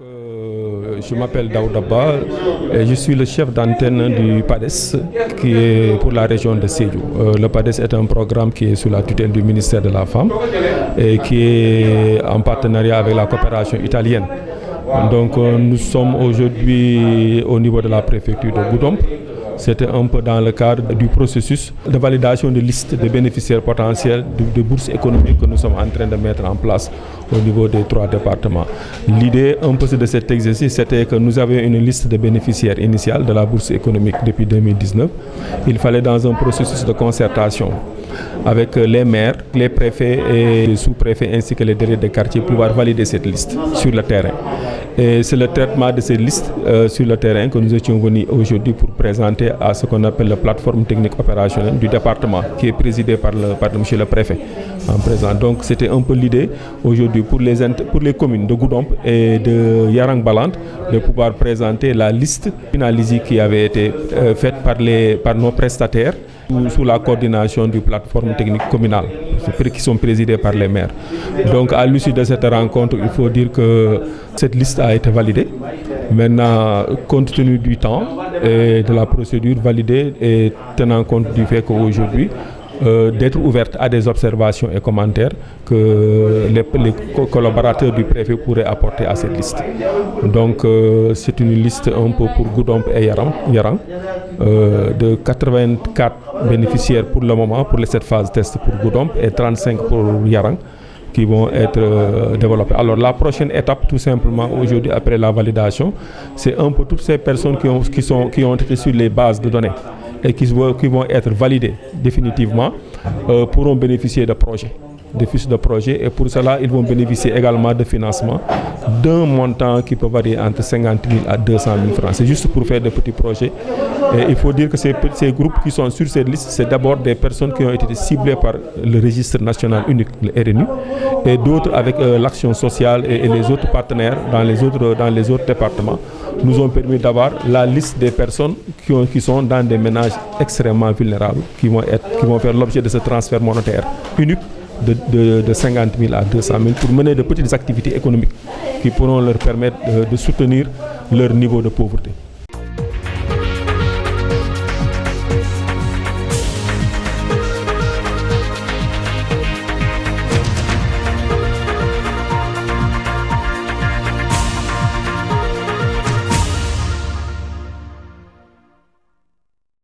Je m'appelle Daouda Ba et je suis le chef d'antenne du PADES qui est pour la région de Sédhiou. Le PADES est un programme qui est sous la tutelle du ministère de la Femme et qui est en partenariat avec la coopération italienne. Donc nous sommes aujourd'hui au niveau de la préfecture de Goudomp. C'était un peu dans le cadre du processus de validation de liste de bénéficiaires potentiels de bourses économiques que nous sommes en train de mettre en place au niveau des 3 départements. L'idée un peu de cet exercice, c'était que nous avions une liste de bénéficiaires initiale de la bourse économique depuis 2019. Il fallait dans un processus de concertation avec les maires, les préfets et les sous-préfets ainsi que les délégués de quartier pouvoir valider cette liste sur le terrain. Et c'est le traitement de ces listes sur le terrain que nous étions venus aujourd'hui pour présenter à ce qu'on appelle la plateforme technique opérationnelle du département qui est présidée par monsieur le préfet en présent. Donc c'était un peu l'idée aujourd'hui pour les communes de Goudomp et de Yarang Balante de pouvoir présenter la liste finalisée qui avait été faite par nos prestataires sous la coordination du plateforme technique communale qui sont présidées par les maires. Donc à l'issue de cette rencontre, il faut dire que cette liste a été validée. Maintenant, compte tenu du temps et de la procédure validée et tenant compte du fait qu'aujourd'hui, d'être ouverte à des observations et commentaires que les collaborateurs du préfet pourraient apporter à cette liste. Donc c'est une liste un peu pour Goudomp et Yarang de 84 bénéficiaires pour le moment pour cette phase test pour Goudomp et 35 pour Yarang qui vont être développés. Alors la prochaine étape tout simplement aujourd'hui après la validation, c'est un peu toutes ces personnes qui ont été sur les bases de données et qui vont être validées définitivement pourront bénéficier de projets. Des fiches de projet et pour cela ils vont bénéficier également de financement d'un montant qui peut varier entre 50 000 à 200 000 francs. C'est juste pour faire de petits projets. Et il faut dire que ces groupes qui sont sur cette liste, c'est d'abord des personnes qui ont été ciblées par le registre national unique, le RNU, et d'autres avec l'action sociale et les autres partenaires dans les autres départements nous ont permis d'avoir la liste des personnes qui sont dans des ménages extrêmement vulnérables, qui vont faire l'objet de ce transfert monétaire unique de 50 000 à 200 000 pour mener de petites activités économiques qui pourront leur permettre de soutenir leur niveau de pauvreté.